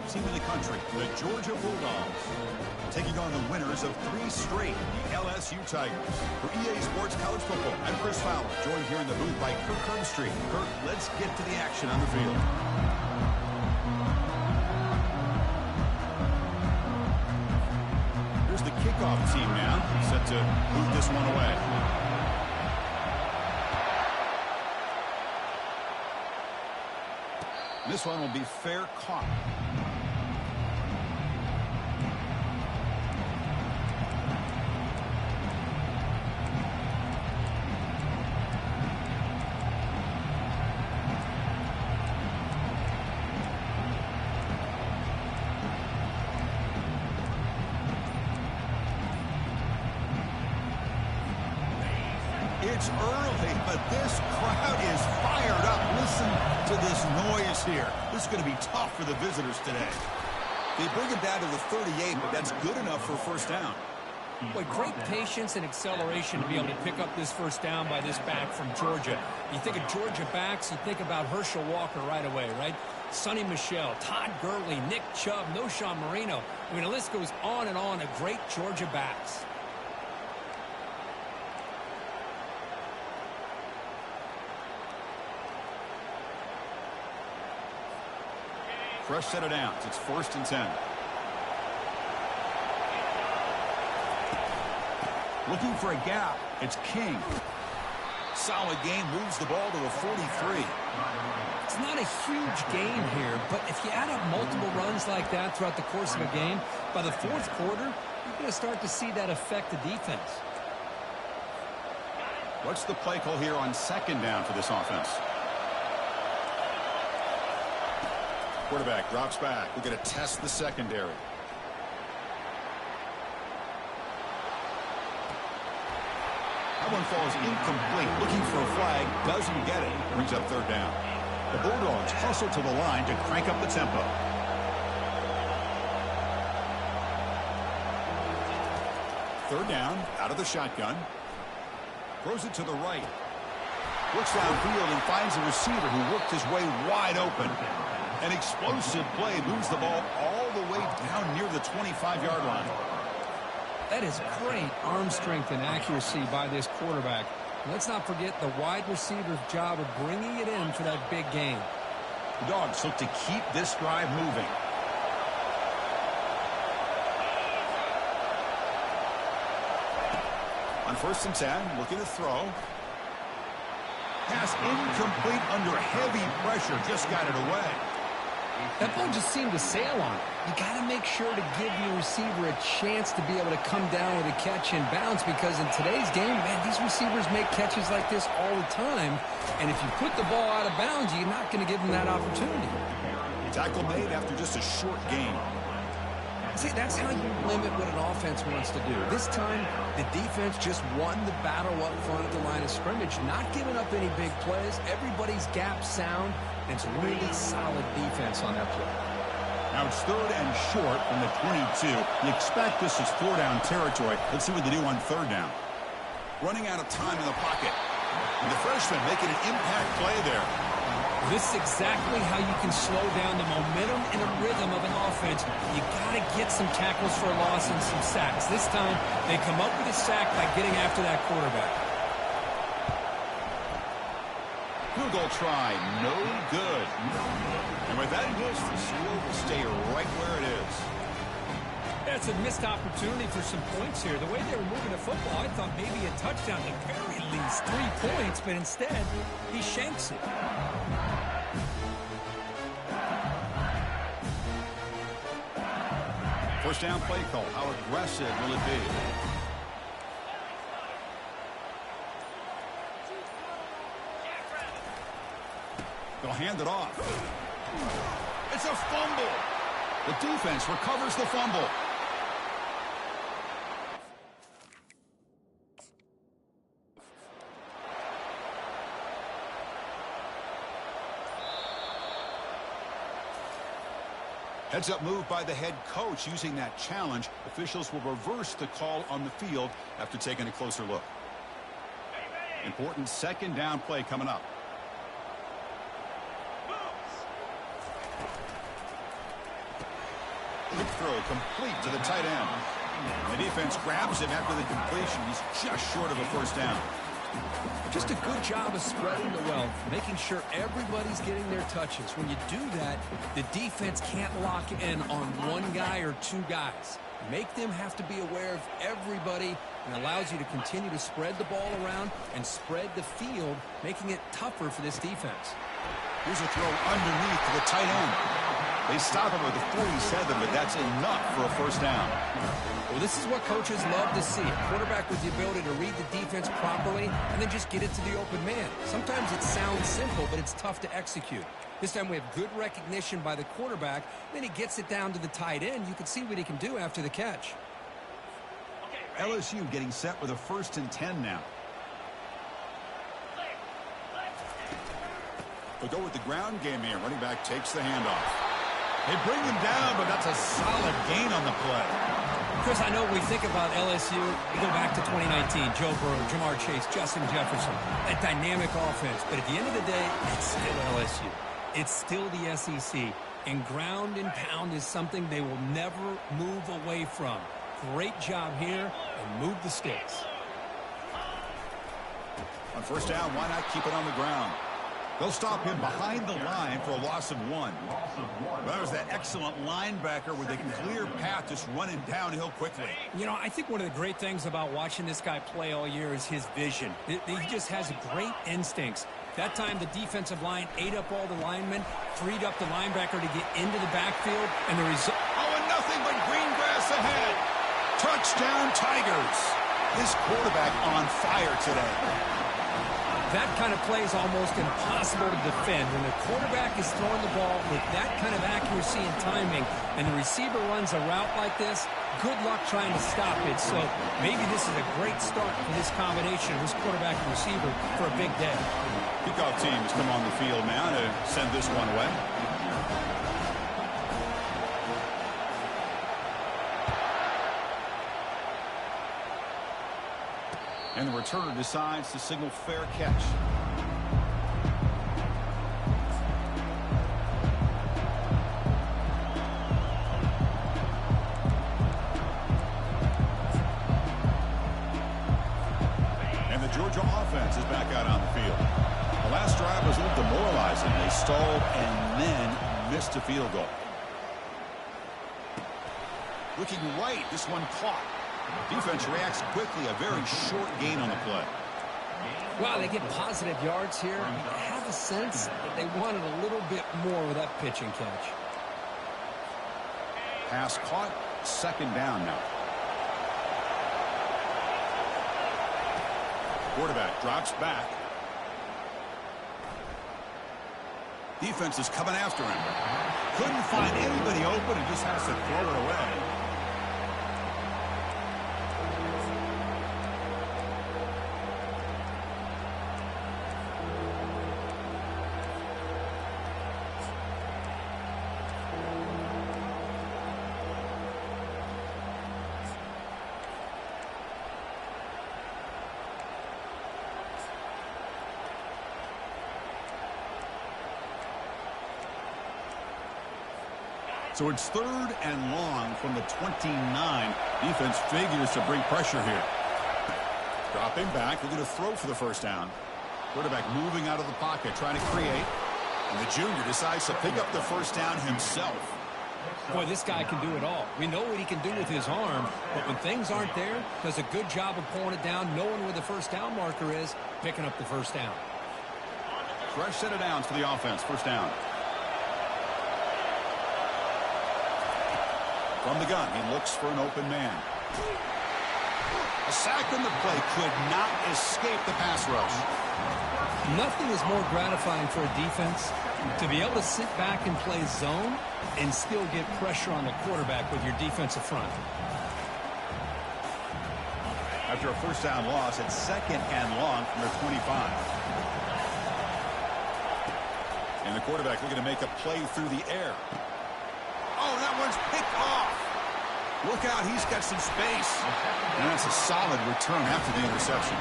team in the country, the Georgia Bulldogs, taking on the winners of 3 straight, the LSU Tigers. For EA Sports College Football, I'm Chris Fowler, joined here in the booth by Kirk Herbstreit. Kirk, let's get to the action on the field. Here's the kickoff team now, set to boot this one away. This one will be fair caught. It's early, but this crowd is fired up. Listen to this noise here. This is going to be tough for the visitors today. They bring it down to the 38, but that's good enough for a first down. Boy, great patience and acceleration to be able to pick up this first down by this back from Georgia. You think of Georgia backs, you think about Herschel Walker right away, right? Sonny Michel, Todd Gurley, Nick Chubb, Noshawn Marino. I mean, the list goes on and on of great Georgia backs. Fresh set of downs. It's 1st and 10. Looking for a gap. It's King. Solid game. Moves the ball to a 43. It's not a huge gain here, but if you add up multiple runs like that throughout the course of a game, by the 4th quarter, you're going to start to see that affect the defense. What's the play call here on 2nd down for this offense? Quarterback drops back. We're going to test the secondary. That one falls incomplete. Looking for a flag. Doesn't get it. Brings up 3rd down. The Bulldogs hustle to the line to crank up the tempo. Third down. Out of the shotgun. Throws it to the right. Looks downfield and finds a receiver who worked his way wide open. An explosive play moves the ball all the way down near the 25-yard line. That is great arm strength and accuracy by this quarterback. Let's not forget the wide receiver's job of bringing it in for that big gain. The Dogs look to keep this drive moving. On 1st and 10, looking to throw. Pass incomplete under heavy pressure. Just got it away. That ball just seemed to sail on it. You got to make sure to give your receiver a chance to be able to come down with a catch and bounce, because in today's game, man, these receivers make catches like this all the time. And if you put the ball out of bounds, you're not going to give them that opportunity. Tackle made after just a short gain. See, that's how you limit what an offense wants to do. This time, the defense just won the battle up front at the line of scrimmage, not giving up any big plays. Everybody's gap sound, and it's really solid defense on that play. Now it's 3rd and short from the 22. You expect this is 4-down territory. Let's see what they do on 3rd down. Running out of time in the pocket. And the freshman making an impact play there. This is exactly how you can slow down the momentum and a rhythm of an offense. You got to get some tackles for a loss and some sacks. This time, they come up with a sack by getting after that quarterback. Field goal try, no good. And with that miss, the score will stay right where it is. That's a missed opportunity for some points here. The way they were moving the football, I thought maybe a touchdown, at the very least 3 points, but instead, he shanks it. First down play call. How aggressive will it be? They'll hand it off. It's a fumble. The defense recovers the fumble. Heads-up move by the head coach. Using that challenge, officials will reverse the call on the field after taking a closer look. Important 2nd down play coming up. Quick throw complete to the tight end. The defense grabs him after the completion. He's just short of a first down. Just a good job of spreading the wealth, making sure everybody's getting their touches. When you do that, the defense can't lock in on one guy or two guys. Make them have to be aware of everybody, and allows you to continue to spread the ball around and spread the field, making it tougher for this defense. Here's a throw underneath to the tight end. They stop him with the 47, but that's enough for a first down. Well, this is what coaches love to see. A quarterback with the ability to read the defense properly and then just get it to the open man. Sometimes it sounds simple, but it's tough to execute. This time we have good recognition by the quarterback. Then he gets it down to the tight end. You can see what he can do after the catch. LSU getting set with a 1st and 10 now. We'll go with the ground game here. Running back takes the handoff. They bring him down, but that's a solid gain on the play. Chris, I know we think about LSU, we go back to 2019, Joe Burrow, Jamar Chase, Justin Jefferson, a dynamic offense. But at the end of the day, it's still LSU. It's still the SEC. And ground and pound is something they will never move away from. Great job here, and move the sticks. On first down, why not keep it on the ground? They'll stop him behind the line for a loss of 1. That was that excellent linebacker with a clear path just running downhill quickly. You know, I think one of the great things about watching this guy play all year is his vision. He just has great instincts. That time, the defensive line ate up all the linemen, freed up the linebacker to get into the backfield, and the result... Oh, and nothing but green grass ahead. Touchdown, Tigers. This quarterback on fire today. That kind of play is almost impossible to defend. When the quarterback is throwing the ball with that kind of accuracy and timing, and the receiver runs a route like this, good luck trying to stop it. So maybe this is a great start for this combination of this quarterback and receiver for a big day. Kickoff team has come on the field now to send this one away. And the returner decides to signal fair catch. And the Georgia offense is back out on the field. The last drive was a little demoralizing. They stalled and then missed a field goal. Looking right, this one caught. Defense reacts quickly, a very short gain on the play. Wow, they get positive yards here. I have a sense that they wanted a little bit more with that pitch and catch. Pass caught, 2nd down now. Quarterback drops back. Defense is coming after him. Couldn't find anybody open and just has to throw it away. So it's 3rd and long from the 29. Defense figures to bring pressure here. Dropping back, looking to throw for the first down. Quarterback moving out of the pocket, trying to create. And the junior decides to pick up the first down himself. Boy, this guy can do it all. We know what he can do with his arm, but when things aren't there, does a good job of pulling it down, knowing where the first down marker is, picking up the first down. Fresh set of downs for the offense. First down. From the gun, he looks for an open man. A sack on the play, could not escape the pass rush. Nothing is more gratifying for a defense to be able to sit back and play zone and still get pressure on the quarterback with your defensive front. After a first down loss, it's 2nd and long from their 25. And the quarterback looking to make a play through the air. Oh, that one's picked off. Look out, he's got some space. And that's a solid return after the interception.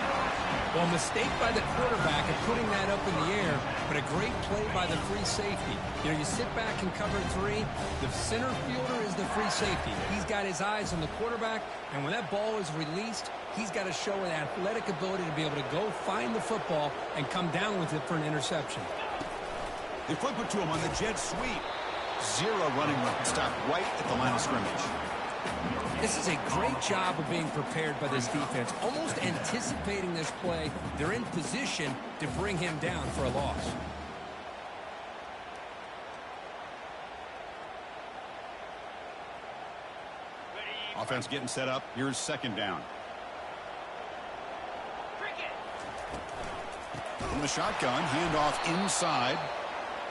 Well, a mistake by the quarterback of putting that up in the air, but a great play by the free safety. You know, you sit back and cover 3. The center fielder is the free safety. He's got his eyes on the quarterback, and when that ball is released, he's got to show an athletic ability to be able to go find the football and come down with it for an interception. They flip it to him on the jet sweep. 0 running room. Stopped right at the line of scrimmage. This is a great job of being prepared by this defense, almost anticipating this play. They're in position to bring him down for a loss. Offense getting set up. Here's 2nd down. From the shotgun, handoff inside.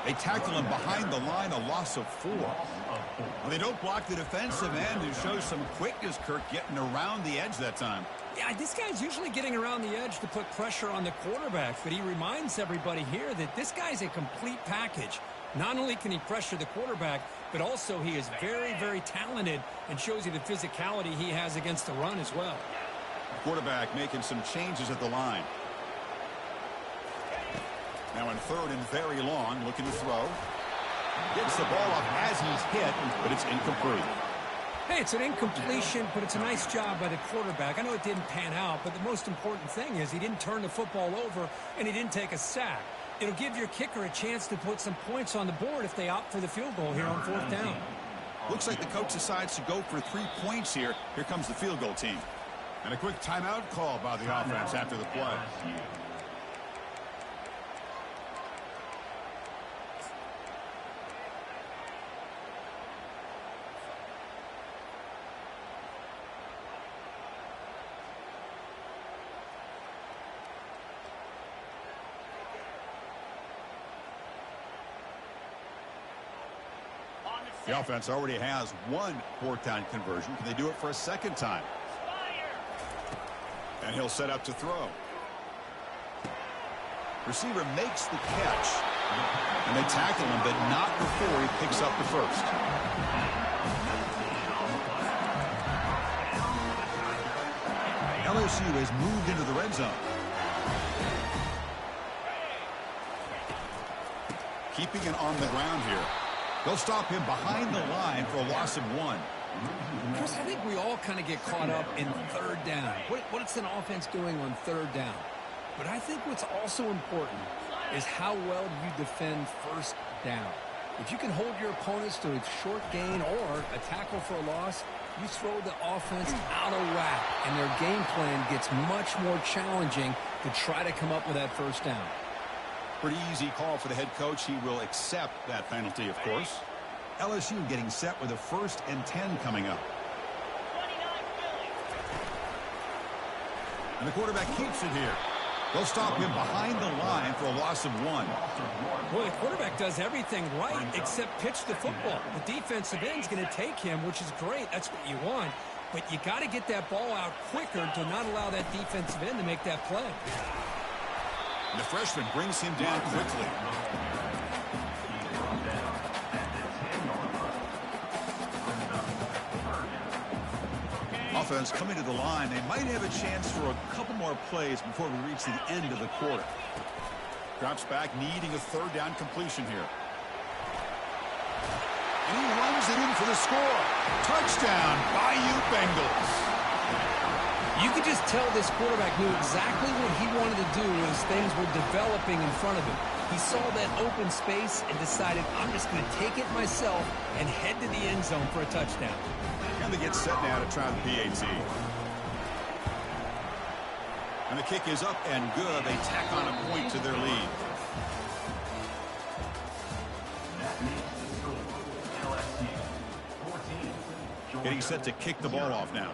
They tackle him behind the line, a loss of 4. Well, they don't block the defensive end and show some quickness, Kirk, getting around the edge that time. Yeah, this guy's usually getting around the edge to put pressure on the quarterback, but he reminds everybody here that this guy's a complete package. Not only can he pressure the quarterback, but also he is very, very talented and shows you the physicality he has against the run as well. Quarterback making some changes at the line. Now in 3rd and very long, looking to throw. Gets the ball up as he's hit, but it's incomplete. Hey, it's an incompletion, but it's a nice job by the quarterback. I know it didn't pan out, but the most important thing is he didn't turn the football over and he didn't take a sack. It'll give your kicker a chance to put some points on the board if they opt for the field goal here on 4th down. Looks like the coach decides to go for 3 points here. Here comes the field goal team. And a quick timeout call by the offense after the play. The offense already has 1 4th down conversion. Can they do it for a 2nd time? And he'll set up to throw. Receiver makes the catch. And they tackle him, but not before he picks up the 1st. LSU has moved into the red zone. Keeping it on the ground here. They'll stop him behind the line for a loss of 1. Chris, I think we all kind of get caught up in 3rd down. What's an offense doing on 3rd down? But I think what's also important is how well you defend 1st down. If you can hold your opponents to a short gain or a tackle for a loss, you throw the offense out of whack, and their game plan gets much more challenging to try to come up with that 1st down. Pretty easy call for the head coach. He will accept that penalty, of course. LSU getting set with a 1st and 10 coming up. And the quarterback keeps it here. They'll stop him behind the line for a loss of 1. Well, the quarterback does everything right except pitch the football. The defensive end's going to take him, which is great. That's what you want. But you got to get that ball out quicker to not allow that defensive end to make that play. The freshman brings him down quickly. Offense coming to the line. They might have a chance for a couple more plays before we reach the end of the quarter. Drops back, needing a 3rd down completion here. And he runs it in for the score. Touchdown, Bayou Bengals. You could just tell this quarterback knew exactly what he wanted to do as things were developing in front of him. He saw that open space and decided, I'm just going to take it myself and head to the end zone for a touchdown. And they get set now to try the PAT. And the kick is up and good. They tack on a point to their lead. Getting set to kick the ball off now.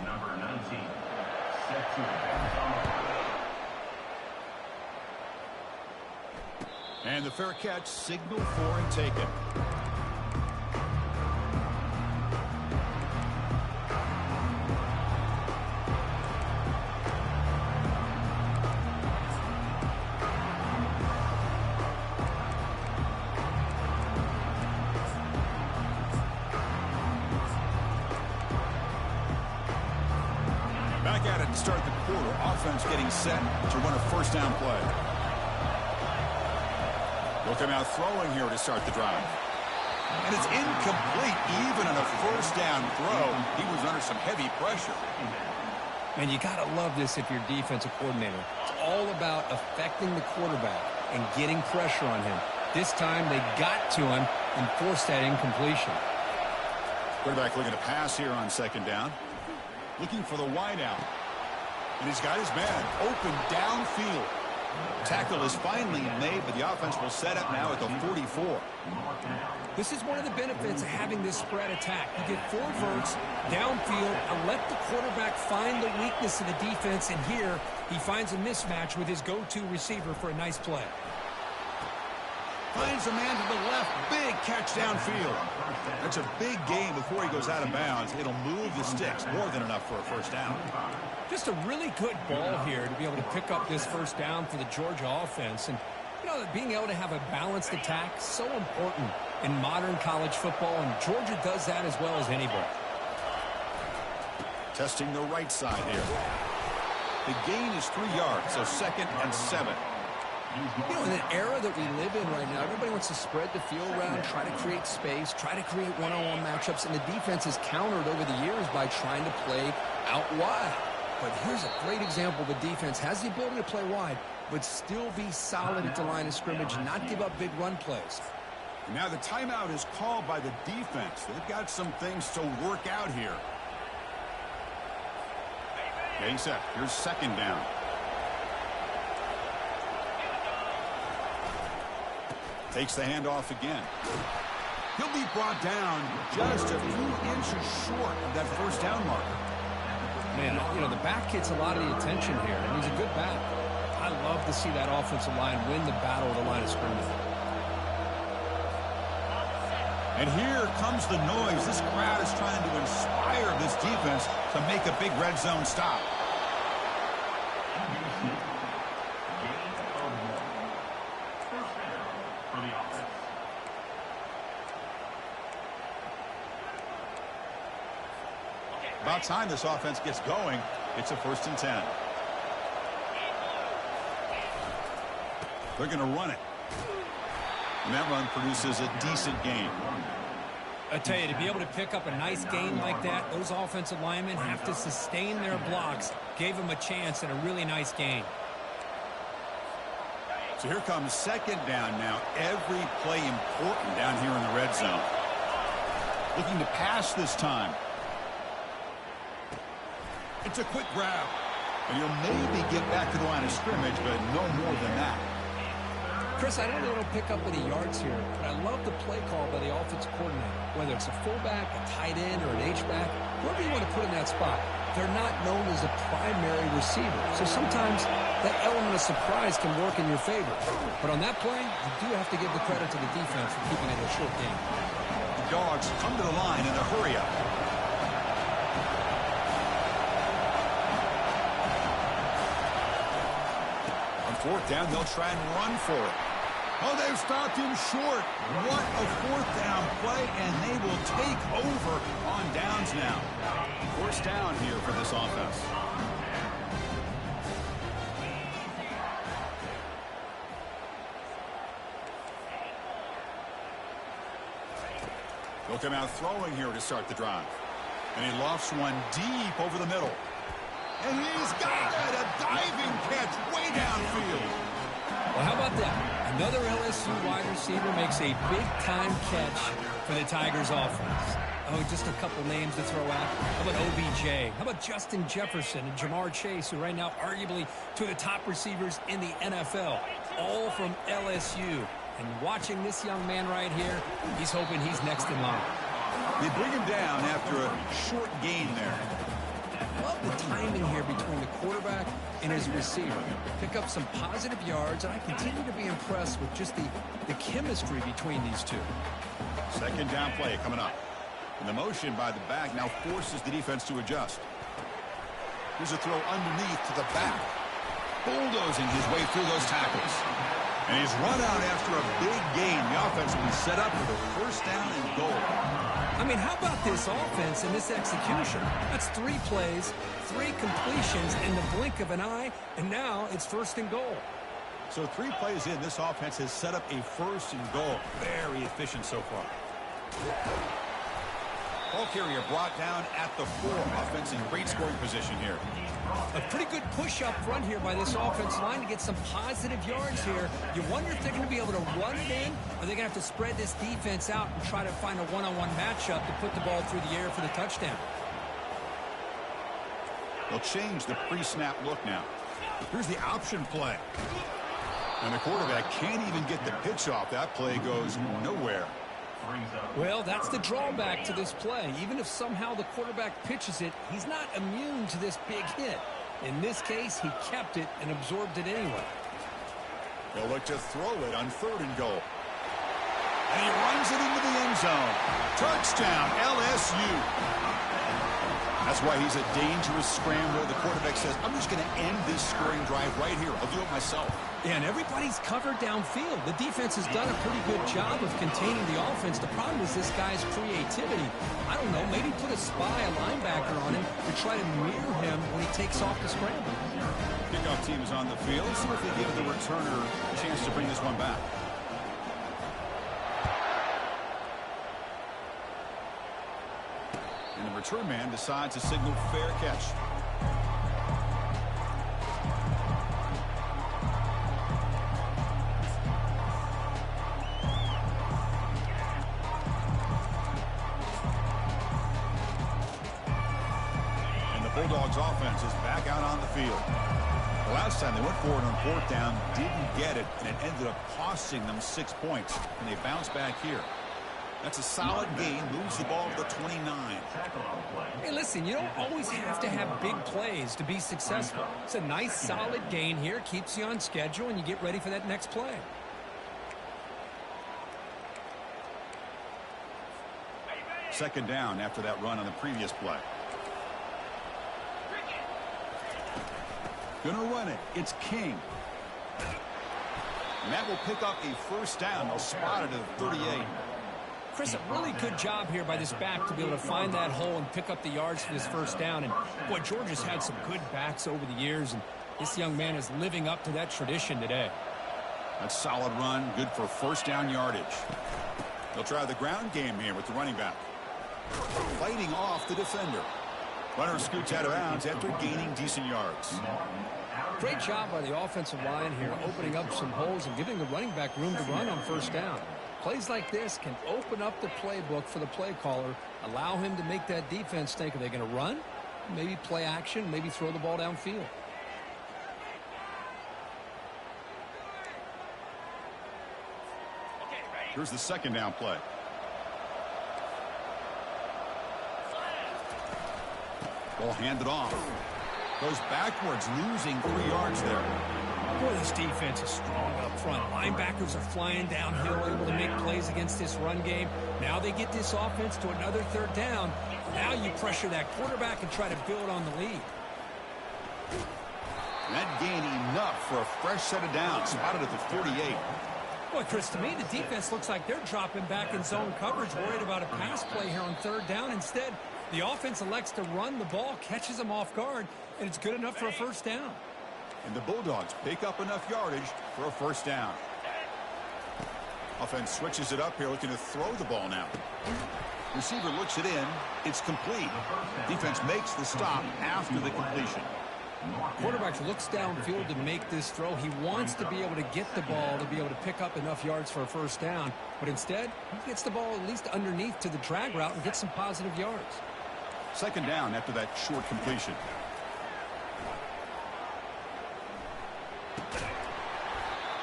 Number 19, set to bounce on. And the fair catch, signal for and taken. at it to start the quarter. Offense getting set to run a first down play. They'll come out throwing here to start the drive. And it's incomplete. Even on a first down throw, he was under some heavy pressure. And you got to love this if you're defensive coordinator. It's all about affecting the quarterback and getting pressure on him. This time they got to him and forced that incompletion. Quarterback looking to pass here on second down. Looking for the wide out. And he's got his man open downfield. Tackle is finally made, but the offense will set up now at the 44. This is one of the benefits of having this spread attack. You get 4 verts downfield and let the quarterback find the weakness of the defense, and here he finds a mismatch with his go-to receiver for a nice play. Finds a man to the left. Big catch downfield. That's a big gain before he goes out of bounds. It'll move the sticks. More than enough for a first down. Just a really good ball here to be able to pick up this first down for the Georgia offense. And, you know, being able to have a balanced attack, so important in modern college football, and Georgia does that as well as anybody. Testing the right side here. The gain is 3 yards, so 2nd and 7. You know, in the era that we live in right now, everybody wants to spread the field around, try to create space, try to create one-on-one matchups, and the defense has countered over the years by trying to play out wide. But here's a great example. The defense has the ability to play wide, but still be solid at the line of scrimmage and not give up big run plays. Now the timeout is called by the defense. They've got some things to work out here. Getting set. Here's second down. Takes the handoff again. He'll be brought down just a few inches short of that first down marker. Man, you know, the back gets a lot of the attention here, and he's a good back. I love to see that offensive line win the battle of the line of scrimmage. And here comes the noise. This crowd is trying to inspire this defense to make a big red zone stop. About time this offense gets going. It's a 1st and 10. They're going to run it. And that run produces a decent gain. I tell you, to be able to pick up a nice gain like that, those offensive linemen have to sustain their blocks. Gave them a chance at a really nice gain. So here comes second down now. Every play important down here in the red zone. Looking to pass this time. It's a quick grab. And he'll maybe get back to the line of scrimmage, but no more than that. Chris, I don't know if it'll pick up any yards here, but I love the play call by the offensive coordinator. Whether it's a fullback, a tight end, or an H-back, whoever you want to put in that spot, they're not known as a primary receiver. So sometimes that element of surprise can work in your favor. But on that play, you do have to give the credit to the defense for keeping it a short game. The Dogs come to the line in a hurry-up. On 4th down, they'll try and run for it. Oh, they've stopped him short. What a 4th down play, and they will take over on downs now. 1st down here for this offense. They'll come out throwing here to start the drive. And he lofts one deep over the middle. And he's got it! A diving catch way downfield. Well, how about that? Another LSU wide receiver makes a big-time catch for the Tigers offense. Oh, just a couple names to throw out. How about OBJ? How about Justin Jefferson and Jamar Chase, who right now arguably two of the top receivers in the NFL, all from LSU. And watching this young man right here, he's hoping he's next in line. They bring him down after a short gain there. Love the timing here between the quarterback and his receiver. Pick up some positive yards, and I continue to be impressed with just the chemistry between these two. Second down play coming up. And the motion by the back now forces the defense to adjust. Here's a throw underneath to the back. Bulldozing his way through those tackles. And he's run out after a big gain. The offense will be set up with a 1st down and goal. I mean, how about this offense and this execution? That's 3 plays, 3 completions in the blink of an eye, and now it's 1st and goal. So 3 plays in, this offense has set up a 1st and goal. Very efficient so far. Ball carrier brought down at the 4. Offense in great scoring position here. A pretty good push up front here by this offensive line to get some positive yards here. You wonder if they're going to be able to run it in, or they're going to have to spread this defense out and try to find a one-on-one matchup to put the ball through the air for the touchdown. They'll change the pre-snap look now. Here's the option play. And the quarterback can't even get the pitch off. That play goes nowhere. Well, that's the drawback to this play. Even if somehow the quarterback pitches it, he's not immune to this big hit. In this case, he kept it and absorbed it anyway. They'll look to throw it on 3rd and goal. And he runs it into the end zone. Touchdown, LSU. That's why he's a dangerous scrambler. The quarterback says, I'm just going to end this scoring drive right here. I'll do it myself. Yeah, and everybody's covered downfield. The defense has done a pretty good job of containing the offense. The problem is this guy's creativity. I don't know, maybe put a spy, a linebacker on him to try to mirror him when he takes off the scramble. Kickoff team is on the field. See if they give the returner a chance to bring this one back. And the return man decides to signal fair catch. And the Bulldogs offense is back out on the field. The last time they went for it on 4th down, didn't get it, and it ended up costing them 6 points. And they bounce back here. That's a solid gain. Moves the ball to the 29. Hey, listen, you don't always have to have big plays to be successful. It's a nice, solid gain here. Keeps you on schedule, and you get ready for that next play. Second down after that run on the previous play. Gonna run it. It's King. And that will pick up a 1st down. They'll spot it at the 38. Chris, a really good job here by this back to be able to find that hole and pick up the yards for this 1st down. And, boy, Georgia's had some good backs over the years, and this young man is living up to that tradition today. That's a solid run, good for 1st down yardage. They'll try the ground game here with the running back. Fighting off the defender. Runner scoots out of bounds after gaining decent yards. Great job by the offensive line here, opening up some holes and giving the running back room to run on 1st down. Plays like this can open up the playbook for the play caller, allow him to make that defense think, are they going to run? Maybe play action, maybe throw the ball downfield. Here's the 2nd down play. Ball handed off. Goes backwards, losing 3 yards there. Boy, this defense is strong up front. Linebackers are flying downhill, able to make plays against this run game. Now they get this offense to another 3rd down. Now you pressure that quarterback and try to build on the lead. That gained enough for a fresh set of downs. Spotted at the 38. Boy, Chris, to me, the defense looks like they're dropping back in zone coverage, worried about a pass play here on 3rd down. Instead, the offense elects to run the ball, catches them off guard, and it's good enough for a 1st down. And the Bulldogs pick up enough yardage for a 1st down. Offense switches it up here, looking to throw the ball now. Receiver looks it in. It's complete. Defense makes the stop after the completion. Quarterback looks downfield to make this throw. He wants to be able to get the ball to be able to pick up enough yards for a 1st down. But instead, he gets the ball at least underneath to the drag route and gets some positive yards. 2nd down after that short completion.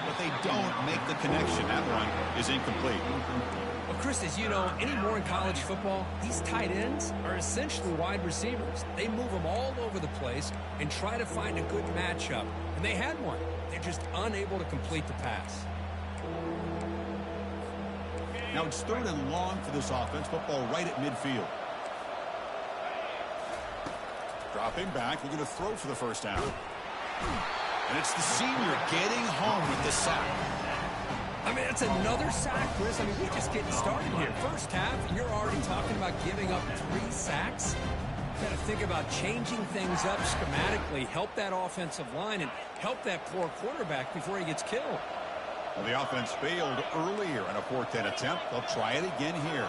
But they don't make the connection. That one is incomplete. Well, Chris, as you know, anymore in college football, these tight ends are essentially wide receivers. They move them all over the place and try to find a good matchup. And they had one. They're just unable to complete the pass. Now it's 3rd and long for this offense. Football right at midfield. Dropping back, looking to throw for the 1st down. And it's the senior getting home with the sack. I mean, that's another sack, Chris. I mean, we're just getting started here. First half, and you're already talking about giving up 3 sacks. Got to think about changing things up schematically, help that offensive line, and help that poor quarterback before he gets killed. Well, the offense failed earlier in a 4th down attempt. They'll try it again here.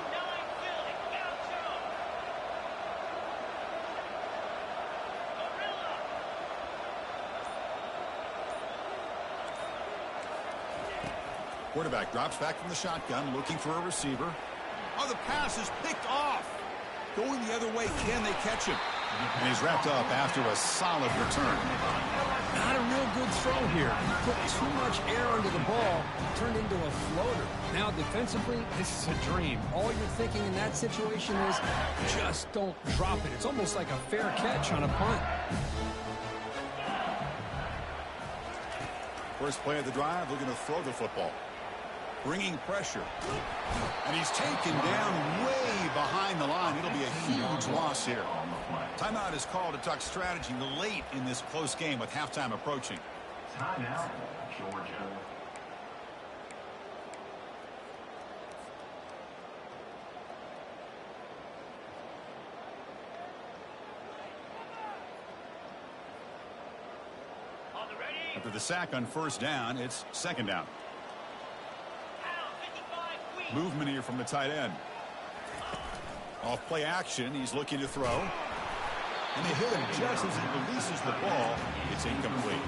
Quarterback drops back from the shotgun, looking for a receiver. Oh, the pass is picked off. Going the other way, can they catch him? And he's wrapped up after a solid return. Not a real good throw here. Put too much air under the ball, turned into a floater. Now, defensively, this is a dream. All you're thinking in that situation is just don't drop it. It's almost like a fair catch on a punt. First play of the drive, looking to throw the football. Bringing pressure. And he's taken down way behind the line. It'll be a huge loss here. Timeout is called to talk strategy late in this close game with halftime approaching. Timeout, Georgia. After the sack on first down, it's 2nd down. Movement here from the tight end. Off play action, he's looking to throw. And they hit him just as he releases the ball. It's incomplete.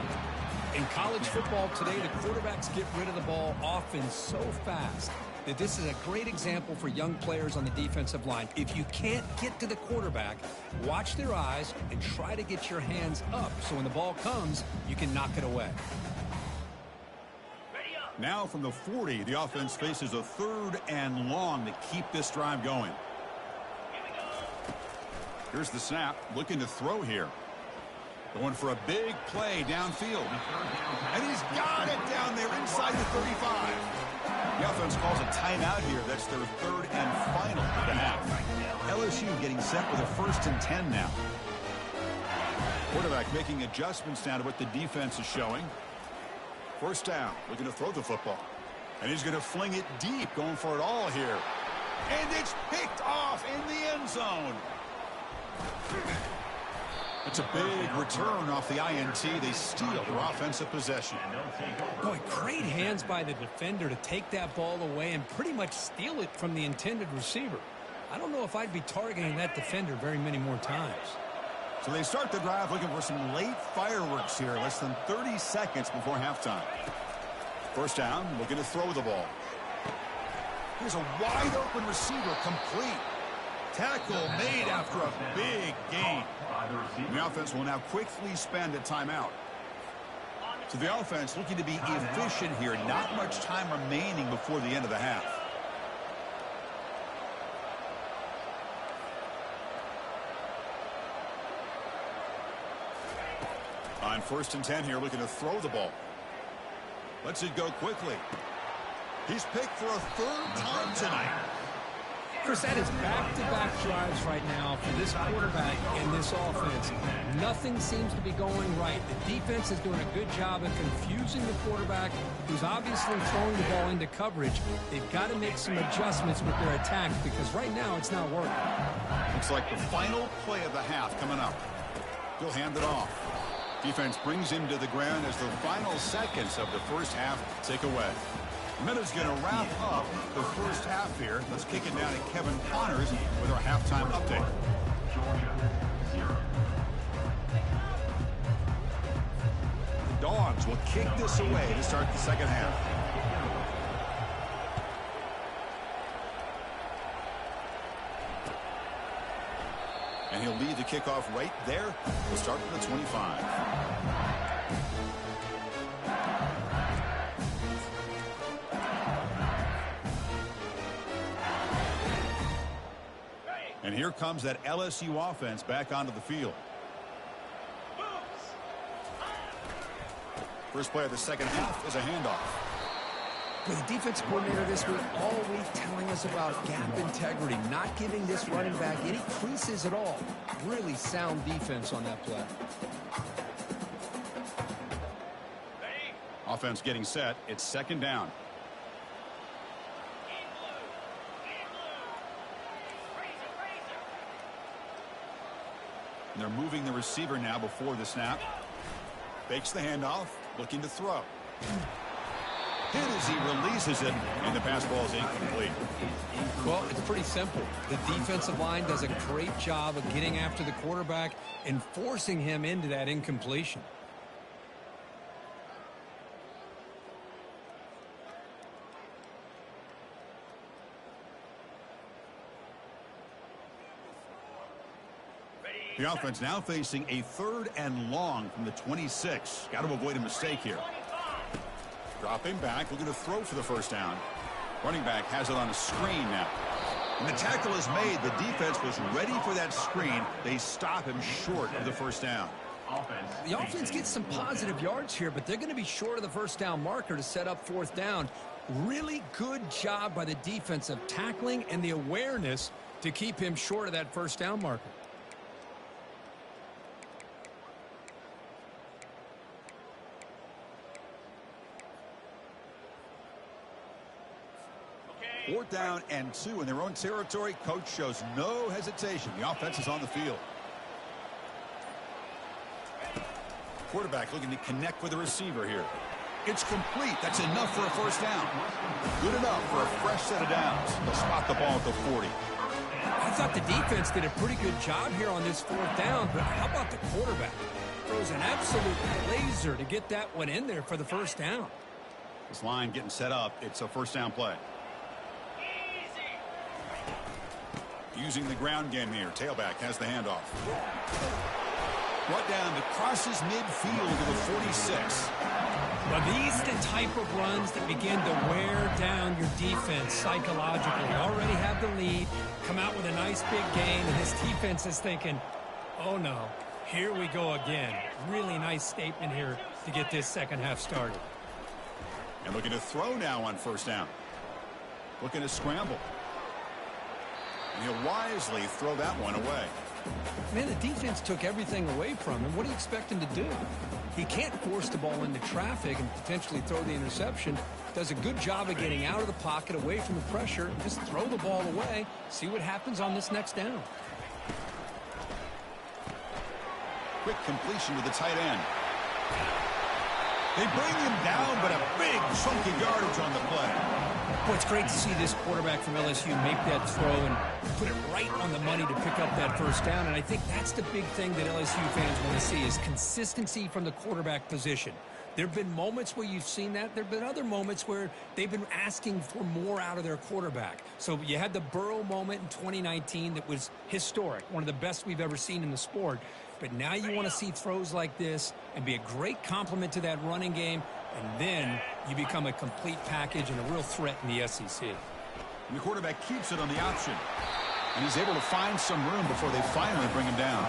In college football today, the quarterbacks get rid of the ball often so fast that this is a great example for young players on the defensive line. If you can't get to the quarterback, watch their eyes and try to get your hands up so when the ball comes, you can knock it away. Now from the 40, the offense faces a 3rd and long to keep this drive going. Here's the snap, looking to throw here. Going for a big play downfield. And he's got it down there inside the 35. The offense calls a timeout here. That's their 3rd and final of the half. LSU getting set with a 1st and 10 now. Quarterback making adjustments now to what the defense is showing. First down, looking to throw the football. And he's going to fling it deep, going for it all here. And it's picked off in the end zone. It's a big return off the INT. They steal their offensive possession. Boy, great hands by the defender to take that ball away and pretty much steal it from the intended receiver. I don't know if I'd be targeting that defender very many more times. So they start the drive looking for some late fireworks here, less than 30 seconds before halftime. First down, looking to throw the ball. Here's a wide open receiver, complete. Tackle made after a big gain. The offense will now quickly spend a timeout. So the offense looking to be efficient here. Not much time remaining before the end of the half. On 1st and 10 here, looking to throw the ball. Lets it go quickly. He's picked for a 3rd time tonight. Chris, that is back-to-back drives right now for this quarterback and this offense. Nothing seems to be going right. The defense is doing a good job of confusing the quarterback, who's obviously throwing the ball into coverage. They've got to make some adjustments with their attack because right now it's not working. Looks like the final play of the half coming up. He'll hand it off. Defense brings him to the ground as the final seconds of the first half tick away. Minute's going to wrap up the first half here. Let's kick it down to Kevin Connors with our halftime update. The Dogs will kick this away to start the second half. And he'll lead the kickoff right there. We'll start from the 25. And here comes that LSU offense back onto the field. First play of the second half is a handoff. The defense coordinator this week all week telling us about gap integrity, not giving this running back any creases at all. Really sound defense on that play. Offense getting set. It's second down. And they're moving the receiver now before the snap. Fakes the handoff, looking to throw. Hit as he releases it, and the pass ball is incomplete. Well, it's pretty simple. The defensive line does a great job of getting after the quarterback and forcing him into that incompletion. The offense now facing a 3rd and long from the 26. Got to avoid a mistake here. Dropping back, looking to throw for the first down. Running back has it on a screen now. When the tackle is made, the defense was ready for that screen. They stop him short of the first down. The offense gets some positive yards here, but they're going to be short of the first down marker to set up 4th down. Really good job by the defense of tackling and the awareness to keep him short of that first down marker. Fourth down and 2 in their own territory. Coach shows no hesitation. The offense is on the field. Quarterback looking to connect with the receiver here. It's complete. That's enough for a first down. Good enough for a fresh set of downs. They'll spot the ball at the 40. I thought the defense did a pretty good job here on this 4th down, but how about the quarterback? Throws an absolute laser to get that one in there for the first down. This line getting set up. It's a first down play. Using the ground game here. Tailback has the handoff. Brought down to crosses midfield to the 46. Now these the type of runs that begin to wear down your defense psychologically. You already have the lead. Come out with a nice big gain, and this defense is thinking, oh no, here we go again. Really nice statement here to get this second half started. And looking to throw now on first down. Looking to scramble. And he'll wisely throw that one away. Man, the defense took everything away from him. What do you expect him to do? He can't force the ball into traffic and potentially throw the interception. Does a good job of getting out of the pocket, away from the pressure, and just throw the ball away. See what happens on this next down. Quick completion to the tight end. They bring him down, but a big chunky yardage on the play. Boy, it's great to see this quarterback from LSU make that throw and put it right on the money to pick up that first down. And I think that's the big thing that LSU fans want to see is consistency from the quarterback position. There have been moments where you've seen that. There have been other moments where they've been asking for more out of their quarterback. So you had the Burrow moment in 2019 that was historic, one of the best we've ever seen in the sport. But now you want to see throws like this and be a great complement to that running game, and then you become a complete package and a real threat in the SEC. And the quarterback keeps it on the option. And he's able to find some room before they finally bring him down.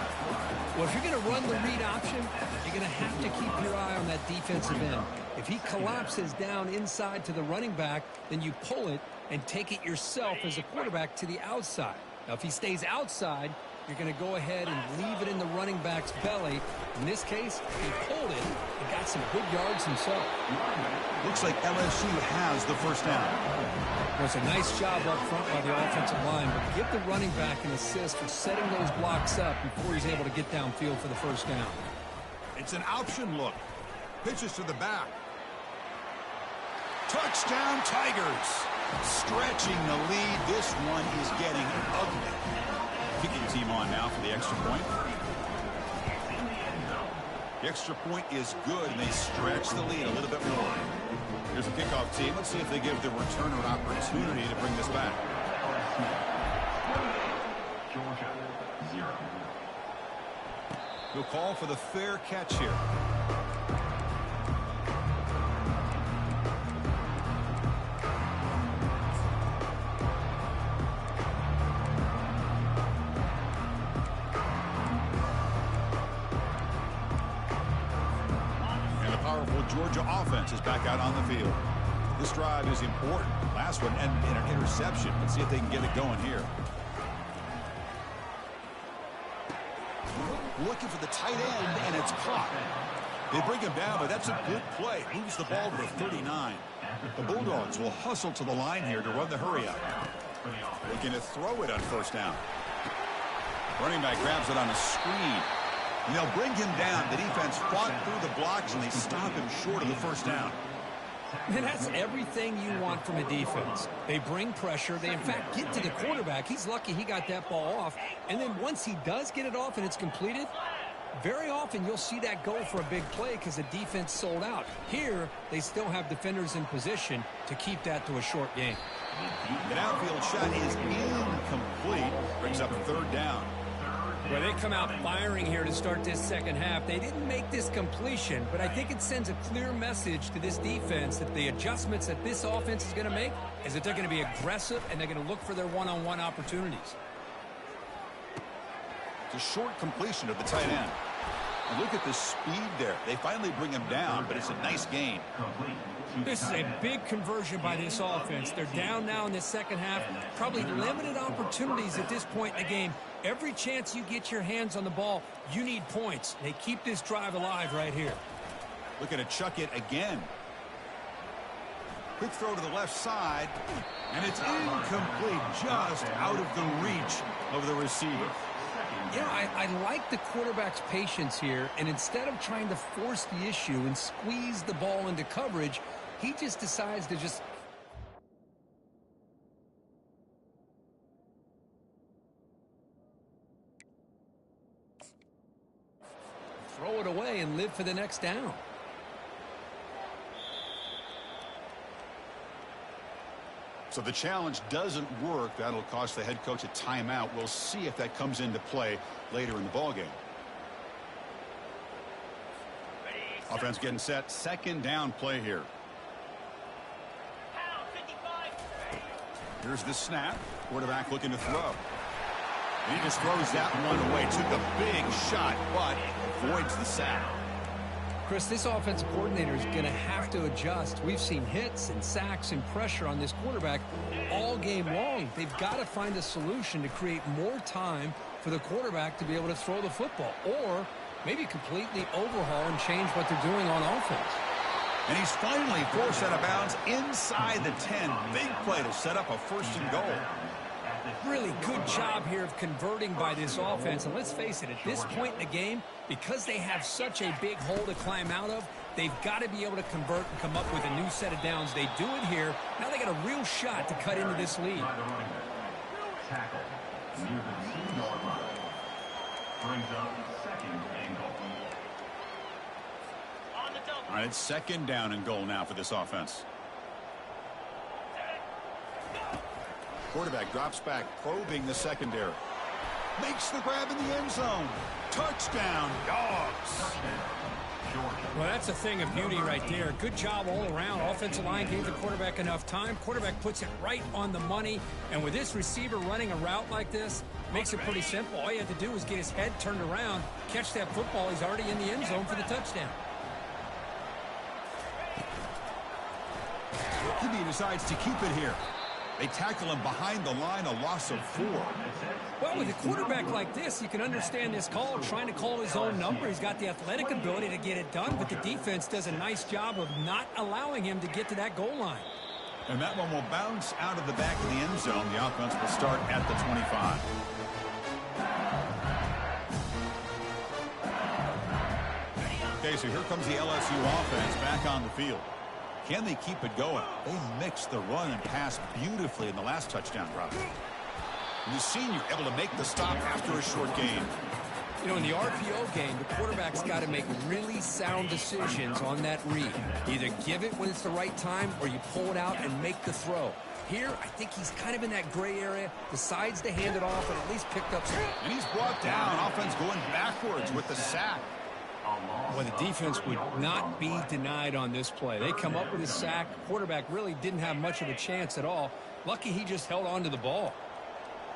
Well, if you're going to run the read option, you're going to have to keep your eye on that defensive end. If he collapses down inside to the running back, then you pull it and take it yourself as a quarterback to the outside. Now, if he stays outside, you're going to go ahead and leave it in the running back's belly. In this case, he pulled it and got some good yards himself. Looks like LSU has the first down. Well, it's a nice job up front by the offensive line, but give the running back an assist for setting those blocks up before he's able to get downfield for the first down. It's an option look. Pitches to the back. Touchdown, Tigers. Stretching the lead. This one is getting ugly. Kicking team on now for the extra point. The extra point is good, and they stretch the lead a little bit more. Here's a kickoff team. Let's see if they give the returner an opportunity to bring this back. Georgia, 0. He'll call for the fair catch here. Georgia offense is back out on the field. This drive is important. Last one ended in an interception. Let's see if they can get it going here. Looking for the tight end, and it's caught. They bring him down, but that's a good play. Moves the ball to the 39. The Bulldogs will hustle to the line here to run the hurry up. Looking to throw it on first down. Running back grabs it on a screen. And they'll bring him down. The defense fought through the blocks, and they stop him short of the first down. And that's everything you want from a defense. They bring pressure. They, in fact, get to the quarterback. He's lucky he got that ball off. And then once he does get it off and it's completed, very often you'll see that go for a big play because the defense sold out. Here, they still have defenders in position to keep that to a short game. The downfield shot is incomplete. Brings up third down. Well, they come out firing here to start this second half. They didn't make this completion, but I think it sends a clear message to this defense that the adjustments that this offense is going to make is that they're going to be aggressive and they're going to look for their one-on-one opportunities. It's a short completion of the tight end. And look at the speed there. They finally bring him down, but it's a nice gain. This is a big conversion by this offense. They're down now in the second half. Probably limited opportunities at this point in the game. Every chance you get your hands on the ball, you need points. They keep this drive alive right here. Looking to chuck it again. Quick throw to the left side, and it's incomplete, just out of the reach of the receiver. Yeah, I like the quarterback's patience here, and instead of trying to force the issue and squeeze the ball into coverage, he just decides to just throw it away and live for the next down. So the challenge doesn't work. That'll cost the head coach a timeout. We'll see if that comes into play later in the ballgame. Offense getting set. Second down play here. Here's the snap. Quarterback looking to throw. And he just throws that one away. Took a big shot, but avoids the sack. Chris, this offensive coordinator is going to have to adjust. We've seen hits and sacks and pressure on this quarterback all game long. They've got to find a solution to create more time for the quarterback to be able to throw the football, or maybe completely overhaul and change what they're doing on offense. And he's finally forced out of bounds inside the 10. Big play to set up a first and goal. Really good job here of converting by this offense. And let's face it, at this point in the game, because they have such a big hole to climb out of, they've got to be able to convert and come up with a new set of downs. They do it here. Now they got a real shot to cut into this lead. Tackle near the 2-yard line. Brings up second and goal. All right, it's second down and goal now for this offense. Quarterback drops back, probing the secondary. Makes the grab in the end zone. Touchdown, Dogs. Well, that's a thing of beauty right there. Good job all around. Offensive line gave the quarterback enough time. Quarterback puts it right on the money. And with this receiver running a route like this, makes it pretty simple. All you have to do is get his head turned around, catch that football. He's already in the end zone for the touchdown. He decides to keep it here. They tackle him behind the line, a loss of 4. Well, with a quarterback like this, you can understand this call, trying to call his own number. He's got the athletic ability to get it done, but the defense does a nice job of not allowing him to get to that goal line. And that one will bounce out of the back of the end zone. The offense will start at the 25. Okay, so here comes the LSU offense back on the field. Can they keep it going? They mixed the run and pass beautifully in the last touchdown drive. And the senior able to make the stop after a short gain. You know, in the RPO game, the quarterback's got to make really sound decisions on that read. Either give it when it's the right time or you pull it out and make the throw. Here, I think he's kind of in that gray area, decides to hand it off and at least picked up some. And he's brought down. Offense going backwards with the sack. Well, the defense would not be denied on this play. They come up with a sack. Quarterback really didn't have much of a chance at all. Lucky he just held on to the ball.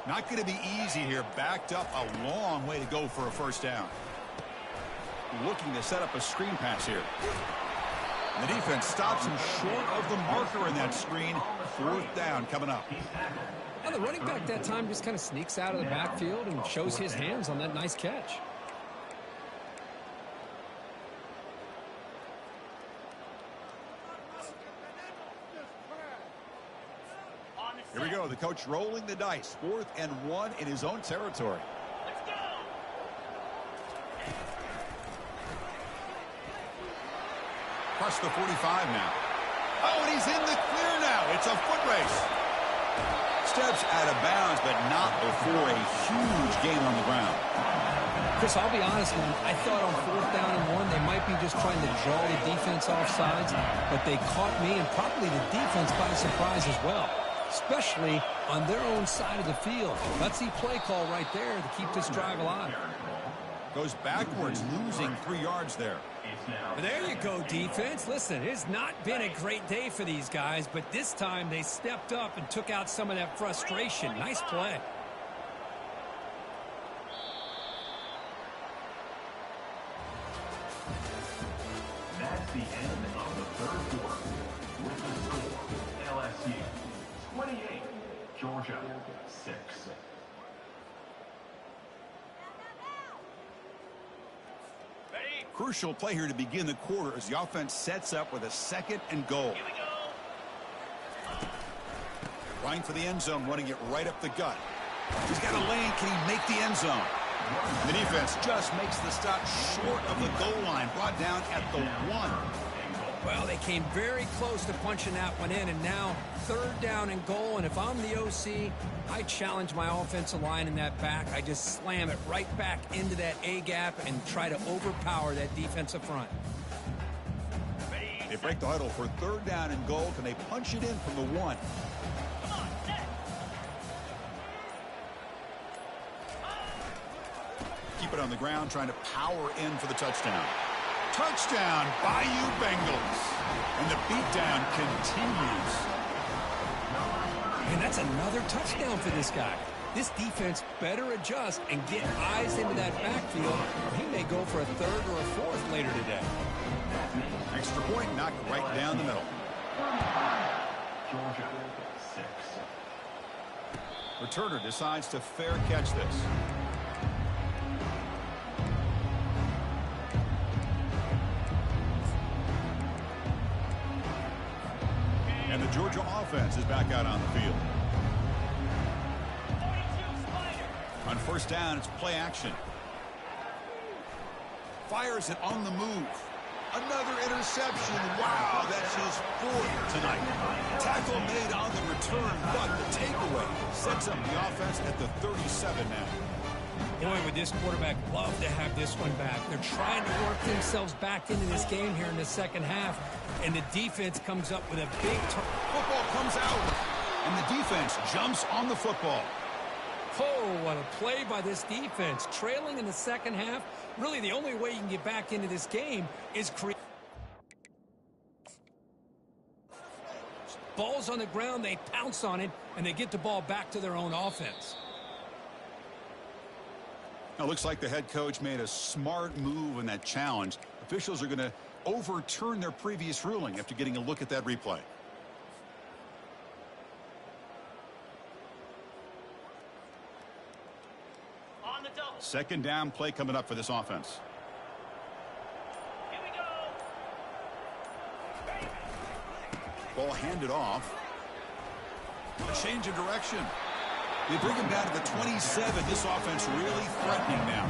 Not going to be easy here. Backed up a long way to go for a first down. Looking to set up a screen pass here. The defense stops him short of the marker in that screen. Fourth down coming up. Now the running back that time just kind of sneaks out of the backfield and shows his hands on that nice catch. Here we go. The coach rolling the dice. 4th and 1 in his own territory. across the 45 now. Oh, and he's in the clear now. It's a foot race. Steps out of bounds, but not before a huge gain on the ground. Chris, I'll be honest, man. I thought on 4th down and 1, they might be just trying to draw the defense off sides, but they caught me and probably the defense by surprise as well, especially on their own side of the field. Gutsy play call right there to keep this drive alive. Goes backwards, losing 3 yards there. There you go, defense. Listen, it's not been a great day for these guys, but this time they stepped up and took out some of that frustration. Nice play. That's the end of the 3rd quarter. With the score, LSU 28, Georgia 6. Crucial play here to begin the quarter as the offense sets up with a 2nd and goal. Trying for the end zone, running it right up the gut. He's got a lane. Can he make the end zone? The defense just makes the stop short of the goal line, brought down at the 1. Well, they came very close to punching that one in, and now 3rd down and goal. And if I'm the OC, I challenge my offensive line in that back. I just slam it right back into that A gap and try to overpower that defensive front. They break the huddle for 3rd down and goal. Can they punch it in from the 1? Keep it on the ground, trying to power in for the touchdown. Touchdown, Bayou Bengals. And the beatdown continues. And that's another touchdown for this guy. This defense better adjust and get eyes into that backfield, or he may go for a 3rd or a 4th later today. Extra point knocked right down the middle. Georgia 6. Returner decides to fair catch this. And the Georgia offense is back out on the field. On 1st down, it's play action. Fires it on the move. Another interception. Wow, that's his 4th tonight. Tackle made on the return, but the takeaway sets up the offense at the 37 now. Boy, would this quarterback love to have this one back. They're trying to work themselves back into this game here in the 2nd half, and the defense comes up with a big football comes out, and the defense jumps on the football. Oh, what a play by this defense. Trailing in the 2nd half, really the only way you can get back into this game is create. Ball's on the ground, they pounce on it, and they get the ball back to their own offense. Now, looks like the head coach made a smart move in that challenge. Officials are going to overturn their previous ruling after getting a look at that replay. On the double. 2nd down play coming up for this offense. Here we go. Ball handed off. A change of direction. They bring him down to the 27. This offense really threatening now.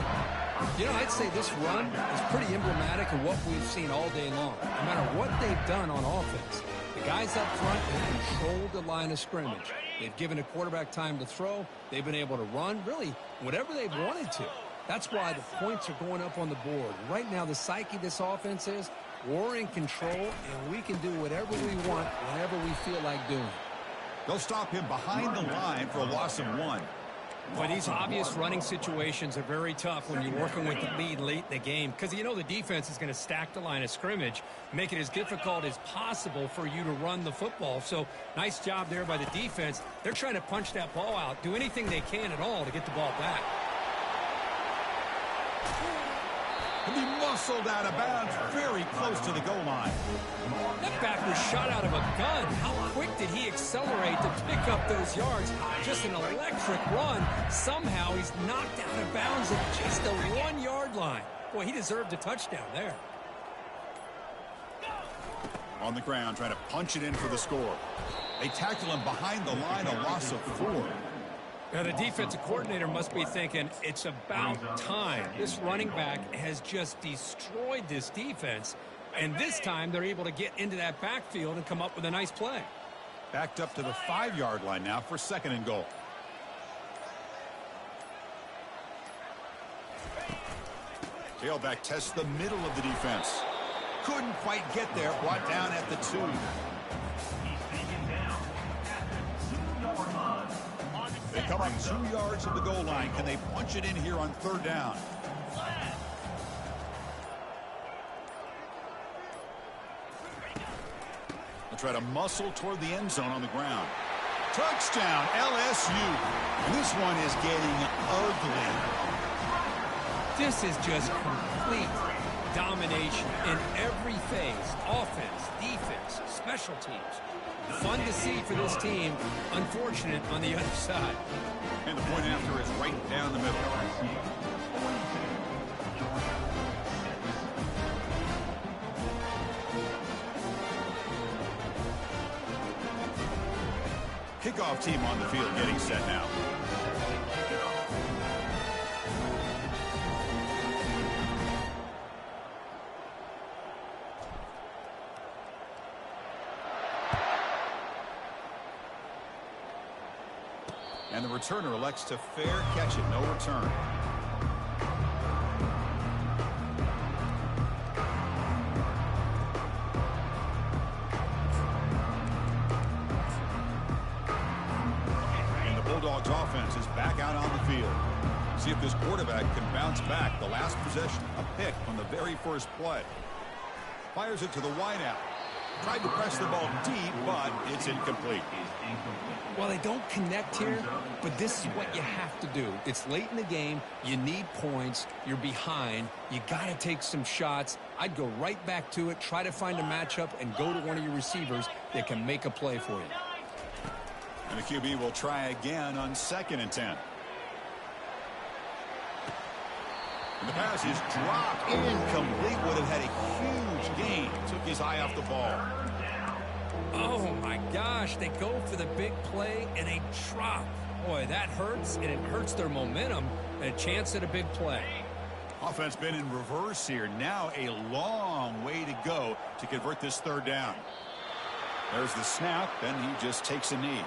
You know, I'd say this run is pretty emblematic of what we've seen all day long. No matter what they've done on offense, the guys up front have controlled the line of scrimmage. They've given a quarterback time to throw. They've been able to run, really, whatever they've wanted to. That's why the points are going up on the board. Right now, the psyche of this offense is we're in control, and we can do whatever we want whenever we feel like doing it. They'll stop him behind the line for a loss of 1. But these obvious running situations are very tough when you're working with the lead late in the game, because you know the defense is going to stack the line of scrimmage, make it as difficult as possible for you to run the football. So nice job there by the defense. They're trying to punch that ball out, do anything they can at all to get the ball back. And he muscled out of bounds very close to the goal line. That back was shot out of a gun. How quick did he accelerate to pick up those yards? Just an electric run. Somehow he's knocked out of bounds at just the 1-yard line. Boy, he deserved a touchdown there. On the ground, trying to punch it in for the score. They tackle him behind the line, a loss of 4. Now, the defensive coordinator must be thinking, it's about time. This running back has just destroyed this defense. And this time they're able to get into that backfield and come up with a nice play. Backed up to the 5-yard line now for 2nd and goal. Tailback tests the middle of the defense. Couldn't quite get there. Brought down at the 2. They come up 2 yards of the goal line. Can they punch it in here on 3rd down? They'll try to muscle toward the end zone on the ground. Touchdown, LSU. And this one is getting ugly. This is just complete domination in every phase. Offense, defense, special teams. Fun to see for this team. Unfortunate on the other side. And the point after is right down the middle. Kickoff team on the field getting set now. And the returner elects to fair catch it. No return. And the Bulldogs offense is back out on the field. See if this quarterback can bounce back. The last possession, a pick on the very first play. Fires it to the wideout. Tried to press the ball deep, but it's incomplete. Well, they don't connect here, but this is what you have to do. It's late in the game. You need points. You're behind. You got to take some shots. I'd go right back to it, try to find a matchup, and go to one of your receivers that can make a play for you. And the QB will try again on 2nd and 10. And the pass is dropped incomplete. Would have had a huge gain. Took his eye off the ball. Oh, my gosh. They go for the big play, and they drop. Boy, that hurts, and it hurts their momentum and a chance at a big play. Offense been in reverse here. Now a long way to go to convert this 3rd down. There's the snap, and he just takes a knee.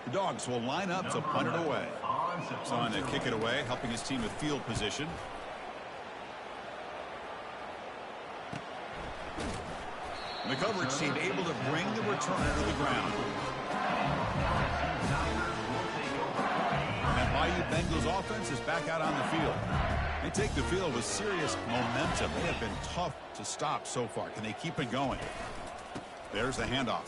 The Dogs will line up to punt it away. It's on to kick it away, helping his team with field position. And the coverage team able to bring the returner to the ground. And that Bayou Bengals offense is back out on the field. They take the field with serious momentum. They have been tough to stop so far. Can they keep it going? There's the handoff.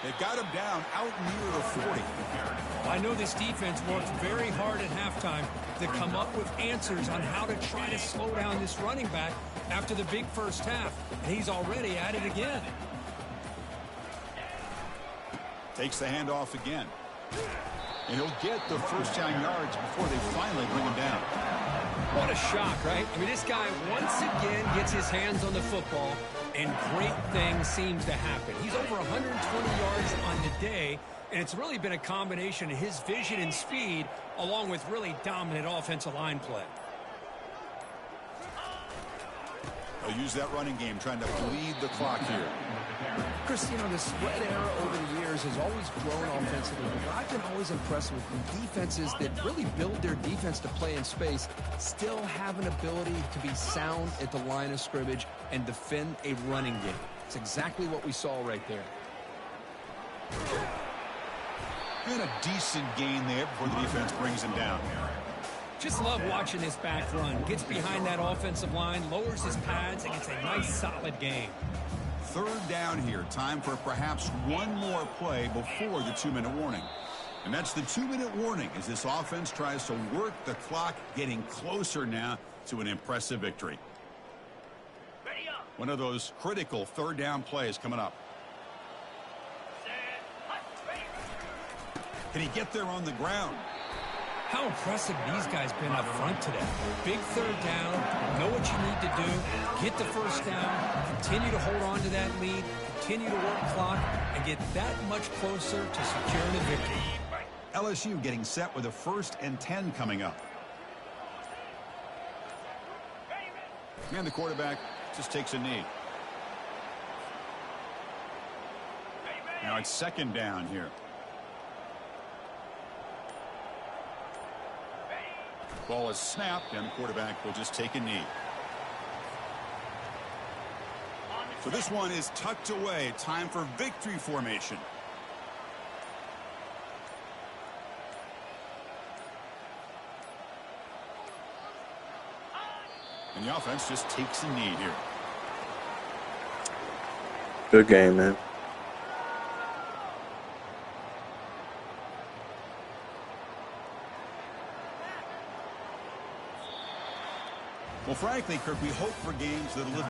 They've got him down out near the 40. I know this defense worked very hard at halftime to come up with answers on how to try to slow down this running back after the big first half. And he's already at it again. Takes the handoff again. And he'll get the first down yards before they finally bring him down. What a shock, right? I mean, this guy once again gets his hands on the football, and great things seems to happen. He's over 120 yards on the day, and it's really been a combination of his vision and speed along with really dominant offensive line play. They'll use that running game, trying to bleed the clock here. Chris, you know, the spread era over the years has always grown offensively, but I've been always impressed with the defenses that really build their defense to play in space, still have an ability to be sound at the line of scrimmage and defend a running game. It's exactly what we saw right there. And a decent gain there before the defense brings him down. Just love watching this back run. Gets behind that offensive line, lowers his pads, and gets a nice solid gain. 3rd down here. Time for perhaps one more play before the 2-minute warning. And that's the 2-minute warning as this offense tries to work the clock, getting closer now to an impressive victory. Ready up. One of those critical 3rd down plays coming up. Set. Hut. Ready. Can he get there on the ground? How impressive these guys been up front today. Big 3rd down, know what you need to do, get the first down, continue to hold on to that lead, continue to work clock, and get that much closer to securing a victory. LSU getting set with a 1st and 10 coming up. And the quarterback just takes a knee. Now it's second down here. Ball is snapped, and the quarterback will just take a knee. So this one is tucked away. Time for victory formation. And the offense just takes a knee here. Good game, man. Well, frankly, Kirk, we hope for games that are a little